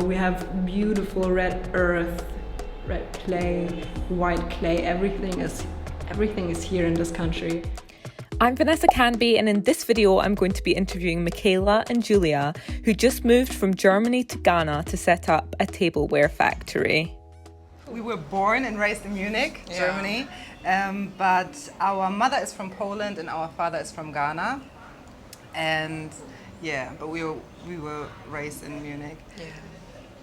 we have beautiful red earth, red clay, white clay. Everything is here in this country. I'm Vanessa Kanbi, and in this video I'm going to be interviewing Michaela and Julia, who just moved from Germany to Ghana to set up a tableware factory. We were born and raised in Munich, Germany, but our mother is from Poland and our father is from Ghana. And but we were raised in Munich. Yeah.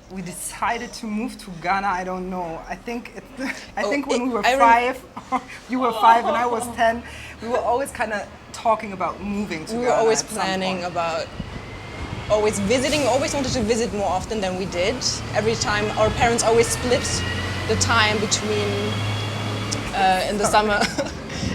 We decided to move to Ghana. I don't know. I think when we were 5, you were 5 and I was 10. We were always kind of talking about moving to Ghana. We were always planning about always visiting. Always wanted to visit more often than we did. Every time our parents always split the time between in the summer.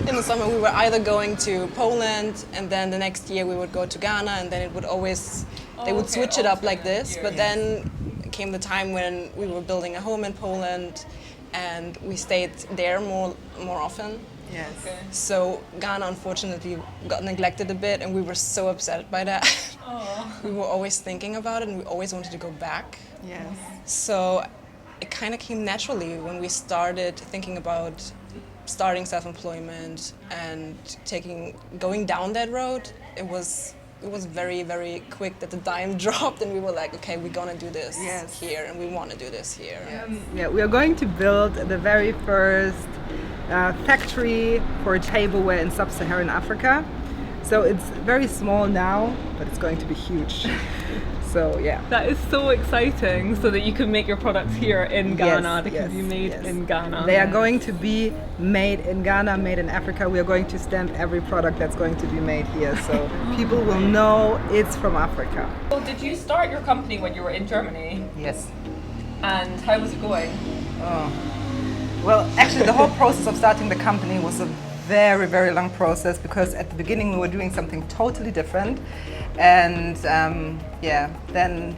In the summer we were either going to Poland and then the next year we would go to Ghana, and then it would always they would switch it up like this. But then came the time when we were building a home in Poland and we stayed there more often. Yes. Okay. So Ghana unfortunately got neglected a bit, and we were so upset by that. We were always thinking about it and we always wanted to go back. Yes. So it kind of came naturally when we started thinking about starting self-employment and going down that road. It was very, very quick that the dime dropped and we were like, okay, we're gonna do this here and we want to do this here. We are going to build the very first factory for tableware in sub-Saharan Africa. So it's very small now, but it's going to be huge. So That is so exciting, so that you can make your products here in Ghana. They can be made in Ghana. They are going to be made in Ghana, made in Africa. We are going to stamp every product that's going to be made here, so people will know it's from Africa. So did you start your company when you were in Germany? Yes. And how was it going? Well, actually the whole process of starting the company was a very, very long process, because at the beginning we were doing something totally different, and then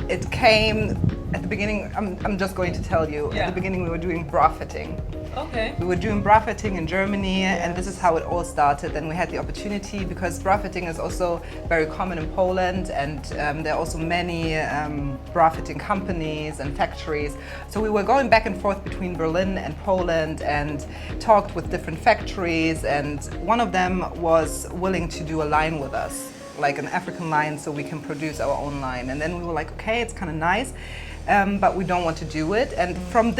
it came at the beginning. I'm just going to tell you. At the beginning we were doing bra fitting. Okay. We were doing bra fitting in Germany, and this is how it all started. And we had the opportunity, because bra fitting is also very common in Poland, and there are also many bra fitting companies and factories. So we were going back and forth between Berlin and Poland and talked with different factories, and one of them was willing to do a line with us, like an African line, so we can produce our own line. And then we were like, okay, it's kind of nice, but we don't want to do it. And from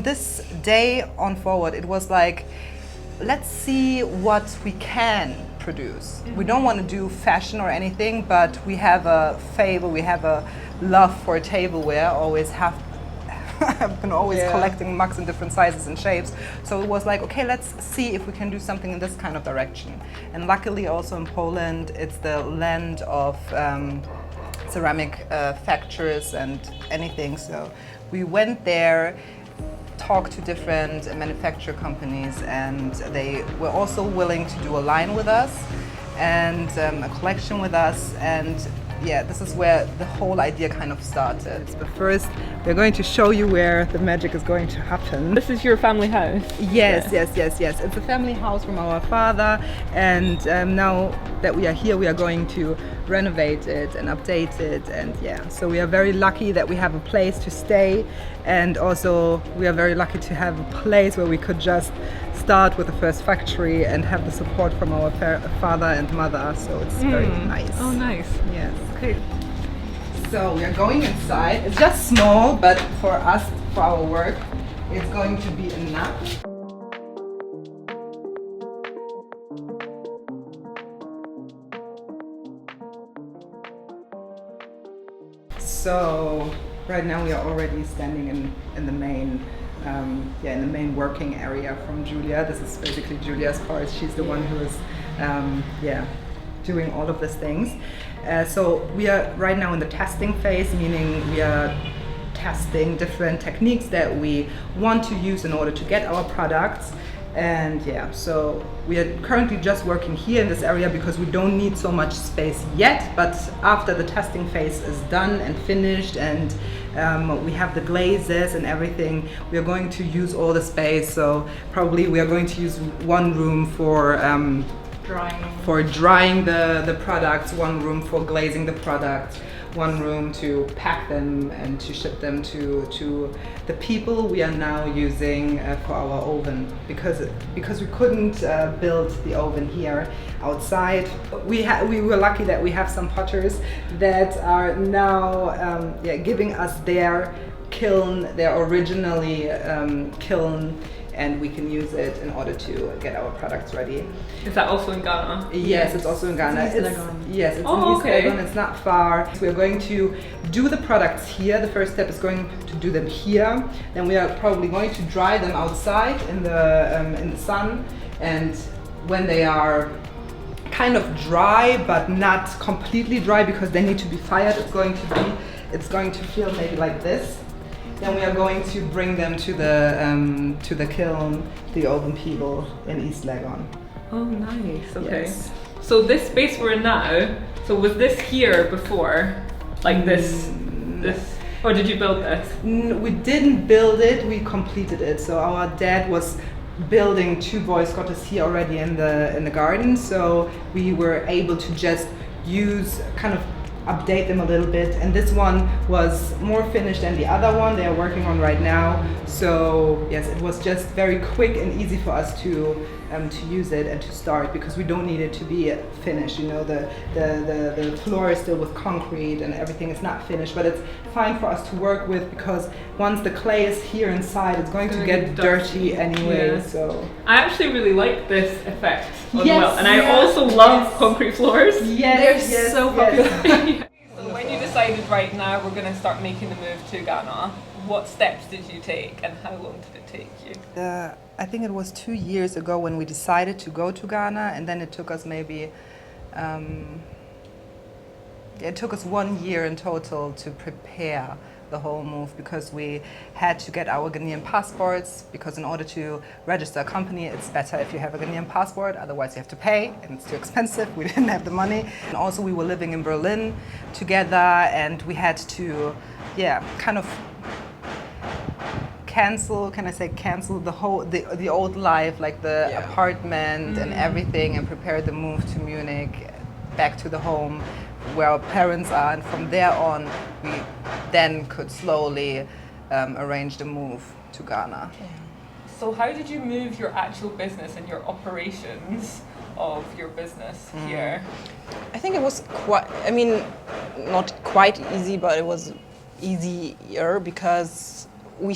this day on forward, it was like, let's see what we can produce. We don't want to do fashion or anything, but we have a favor, we have a love for tableware, I've been always collecting mugs in different sizes and shapes. So it was like, okay, let's see if we can do something in this kind of direction. And luckily also in Poland, it's the land of ceramic factories and anything. So we went there, talked to different manufacturer companies, and they were also willing to do a line with us and a collection with us. And this is where the whole idea kind of started. But first, we're going to show you where the magic is going to happen. This is your family house? Yes. It's a family house from our father, and now that we are here, we are going to renovate it and update it, and so we are very lucky that we have a place to stay, and also we are very lucky to have a place where we could just start with the first factory and have the support from our father and mother, so it's very nice. Oh, nice. Yes. Okay. So we are going inside. It's just small, but for us, for our work, it's going to be enough. So right now we are already standing in the main in the main working area from Julia. This is basically Julia's part. She's the one who is doing all of these things. So we are right now in the testing phase, meaning we are testing different techniques that we want to use in order to get our products. And so we are currently just working here in this area because we don't need so much space yet, but after the testing phase is done and finished, and we have the glazes and everything, we are going to use all the space. So probably we are going to use one room for drying the products, one room for glazing the products, one room to pack them and to ship them to the people we are now using for our oven, because we couldn't build the oven here outside. We were lucky that we have some potters that are now giving us their kiln, their originally kiln, and we can use it in order to get our products ready. Is that also in Ghana? Yes, it's also in Ghana. It's in East Legon. Yes, it's in East okay. Legon. It's not far. So we're going to do the products here. The first step is going to do them here. Then we are probably going to dry them outside in the sun. And when they are kind of dry, but not completely dry because they need to be fired, it's going to feel maybe like this. Then we are going to bring them to the kiln, the oven people in East Legon. Oh, nice. Okay. Yes. So this space we're in now, so was this here before? Like this, or did you build this? We didn't build it, we completed it. So our dad was building 2 boy scotters here already in the garden. So we were able to just update them a little bit, and this one was more finished than the other one they are working on right now. So yes, it was just very quick and easy for us to use it and to start, because we don't need it to be finished. You know, the floor is still with concrete and everything is not finished, but it's fine for us to work with, because once the clay is here inside, it's going to get dirty anyway. Yeah. So I actually really like this effect as Yes, well, and I yes, also love yes. concrete floors. yes, so yes. So when you decided, right now we're going to start making the move to Ghana, what steps did you take and how long did it take you? I think it was 2 years ago when we decided to go to Ghana, and then it took us maybe, it took us 1 year in total to prepare the whole move, because we had to get our Ghanaian passports, because in order to register a company, it's better if you have a Ghanaian passport, otherwise you have to pay and it's too expensive. We didn't have the money. And also we were living in Berlin together, and we had to, kind of cancel the old life, like the apartment and everything, and prepare the move to Munich, back to the home where our parents are, and from there on we then could slowly arrange the move to Ghana. So how did you move your actual business and your operations of your business here? I think it was not quite easy, but it was easier because we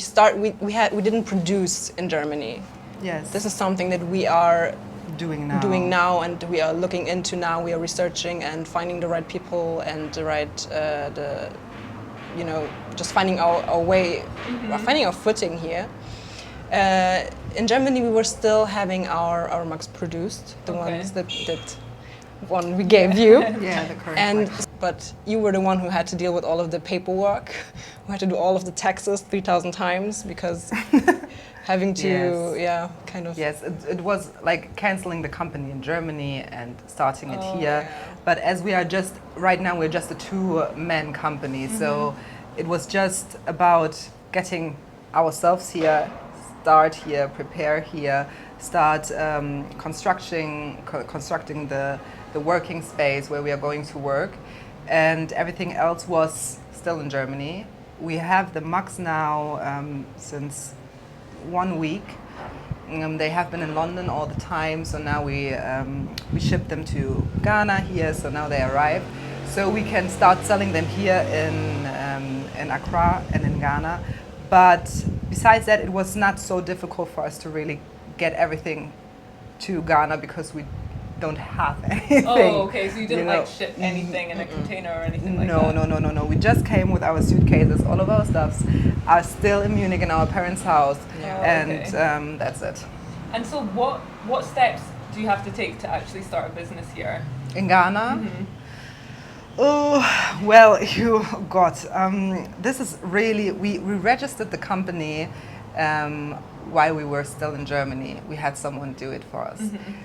didn't produce in Germany. Yes, This is something that we are doing now. and we are looking into now. We are researching and finding the right people and the right just finding our way, finding our footing here. In Germany, we were still having our mugs produced, the ones that one we gave you. The current But you were the one who had to deal with all of the paperwork, who had to do all of the taxes 3,000 times, because having to, Yes, it was like canceling the company in Germany and starting it here. But as we are right now we're just a 2-man company, so it was just about getting ourselves here, start here, prepare here, start constructing the working space where we are going to work, and everything else was still in Germany. We have the mugs now since 1 week. They have been in London all the time, so now we ship them to Ghana here, so now they arrive. So we can start selling them here in Accra and in Ghana. But besides that, it was not so difficult for us to really get everything to Ghana, because we don't have anything. Oh, okay, so you didn't ship anything in a container or anything like that? No. We just came with our suitcases. All of our stuffs are still in Munich in our parents' house, and that's it. And so what steps do you have to take to actually start a business here? In Ghana? Oh, well, this is really, we registered the company while we were still in Germany. We had someone do it for us.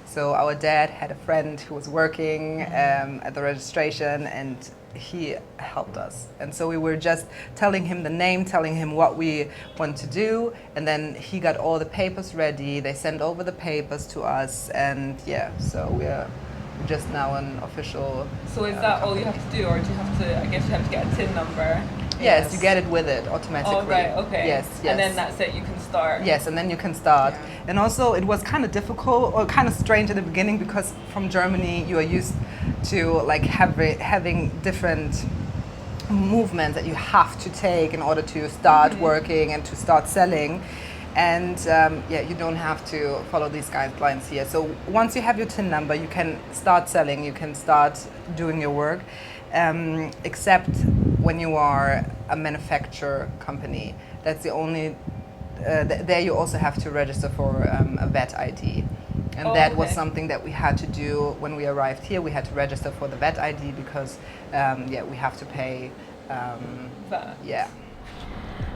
So our dad had a friend who was working at the registration, and he helped us. And so we were just telling him the name, telling him what we want to do, and then he got all the papers ready. They sent over the papers to us, and so just now an official. So is that all you have to do, or do you have to? I guess you have to get a TIN number. Yes, you get it with it automatically. Oh right, okay. Yes. And then that's it. You can start. Yes, and then you can start. And also, it was kind of difficult or kind of strange at the beginning because from Germany you are used to like having different movements that you have to take in order to start working and to start selling. And you don't have to follow these guidelines here. So once you have your TIN number, you can start selling, you can start doing your work, except when you are a manufacturer company. That's the only, there you also have to register for a VAT ID. And that was something that we had to do when we arrived here. We had to register for the VAT ID because, we have to pay VAT. Yeah.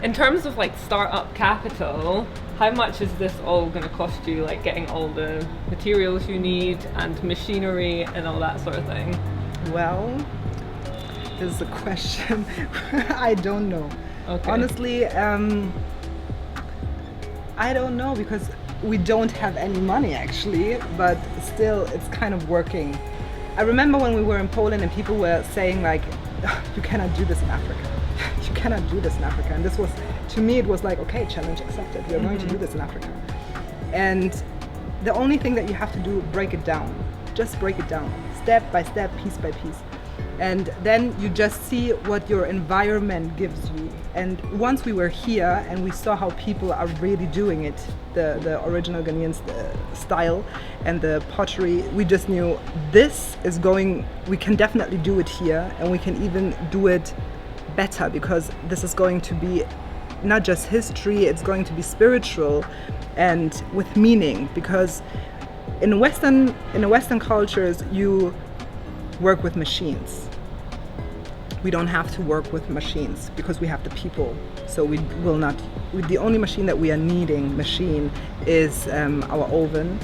In terms of like startup capital, how much is this all going to cost you? Like getting all the materials you need and machinery and all that sort of thing? Well, this is a question I don't know. Okay. Honestly, I don't know because we don't have any money actually, but still it's kind of working. I remember when we were in Poland and people were saying like, you cannot do this in Africa. You cannot do this in Africa. And this was, to me, it was like, okay, challenge accepted. We are going to do this in Africa. And the only thing that you have to do, break it down. Just break it down, step by step, piece by piece. And then you just see what your environment gives you. And once we were here and we saw how people are really doing it, the original Ghanaian style and the pottery, we just knew this is going, we can definitely do it here, and we can even do it better because this is going to be not just history, it's going to be spiritual and with meaning, because in the Western cultures you work with machines. We don't have to work with machines because we have the people. So we will not, the only machine that we are needing is our oven,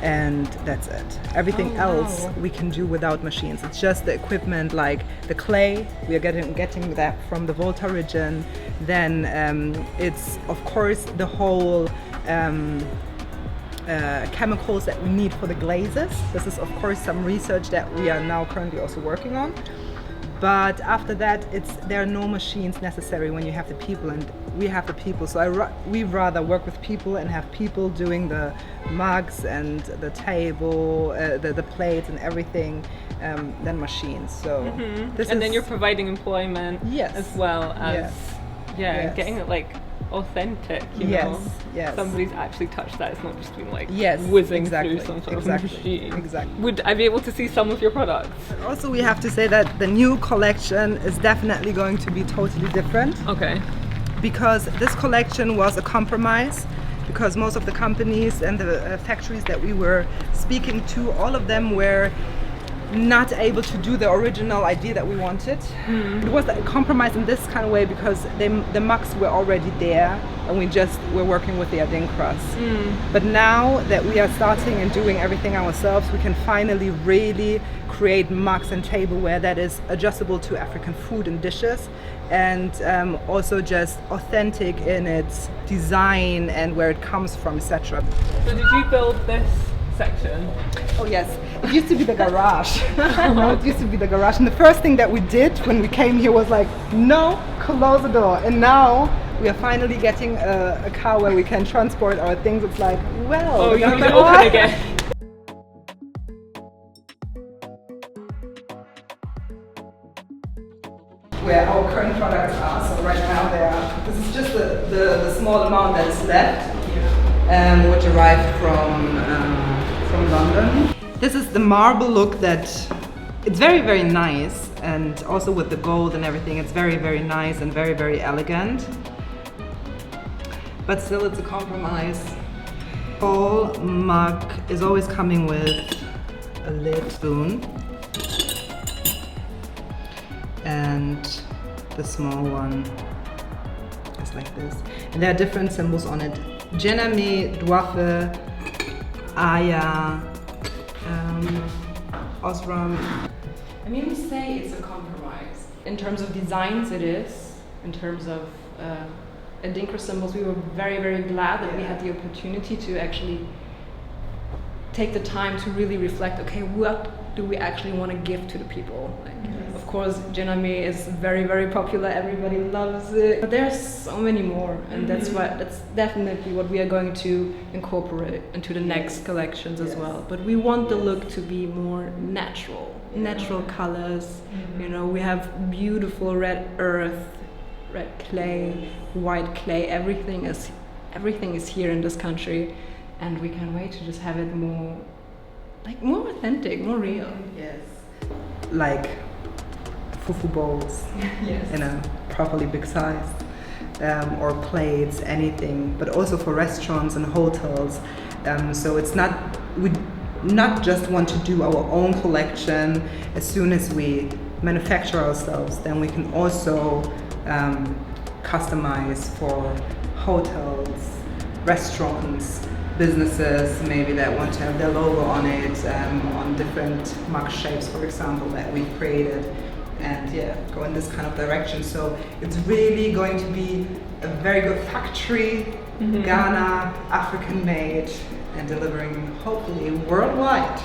and that's it. Everything else we can do without machines. It's just the equipment, like the clay, we are getting that from the Volta region. Then it's of course the whole chemicals that we need for the glazes. This is of course some research that we are now currently also working on. But after that, there are no machines necessary when you have the people, and we have the people. So we rather work with people and have people doing the mugs and the table, the plates and everything, than machines. So then you're providing employment as well as getting it like authentic, you know? Yes. Somebody's actually touched that. It's not just been like whizzing through some sort of machine. Exactly. Would I be able to see some of your products? Also, we have to say that the new collection is definitely going to be totally different. Okay. Because this collection was a compromise, because most of the companies and the factories that we were speaking to, all of them were not able to do the original idea that we wanted. It was a compromise in this kind of way because the mugs were already there and we just were working with the adinkras. But now that we are starting and doing everything ourselves, we can finally really create mugs and tableware that is adjustable to African food and dishes, and also just authentic in its design and where it comes from, etc. So did you build this section? Oh yes, it used to be the garage. It used to be the garage, and the first thing that we did when we came here was like, no, close the door. And now we are finally getting a car where we can transport our things. It's like, well, you need to open again. Where our current products are. So right now this is just the small amount that is left, which arrived from London. This is the marble look that, it's very, very nice, and also with the gold and everything, it's very, very nice and very, very elegant. But still it's a compromise. All mug is always coming with a lid, spoon, and the small one is like this. And there are different symbols on it. Jename, Dwafe, Aya, Osram. I mean, we say it's a compromise. In terms of designs, it is. In terms of Adinkra symbols, we were very, very glad that we had the opportunity to actually take the time to really reflect, okay, what do we actually want to give to the people? Like, of course, Jenami is very, very popular, everybody loves it, but there's so many more, and that's definitely what we are going to incorporate into the next collections as well. But we want the look to be more natural colors. You know, we have beautiful red earth, red clay, white clay, everything is here in this country, and we can't wait to just have it more authentic, more real. Yes. Like fufu bowls, in a properly big size, or plates, anything, but also for restaurants and hotels. So it's we not just want to do our own collection. As soon as we manufacture ourselves, then we can also customize for hotels, restaurants, businesses maybe that want to have their logo on it, on different mug shapes, for example, that we've created, and go in this kind of direction. So it's really going to be a very good factory, Ghana, African made, and delivering hopefully worldwide.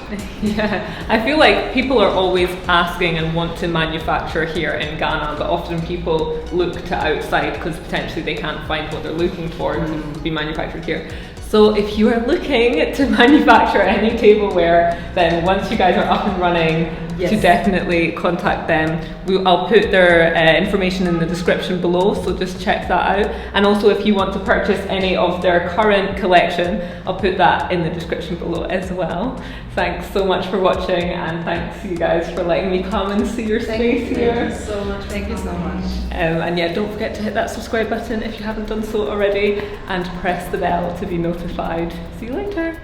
I feel like people are always asking and want to manufacture here in Ghana, but often people look to outside because potentially they can't find what they're looking for to be manufactured here. So if you are looking to manufacture any tableware, then once you guys are up and running, to definitely contact them. I'll put their information in the description below, so just check that out. And also if you want to purchase any of their current collection, I'll put that in the description below as well. Thanks so much for watching, and thanks you guys for letting me come and see your space here. Thank you so much. Thank you so much. And don't forget to hit that subscribe button if you haven't done so already, and press the bell to be notified. See you later.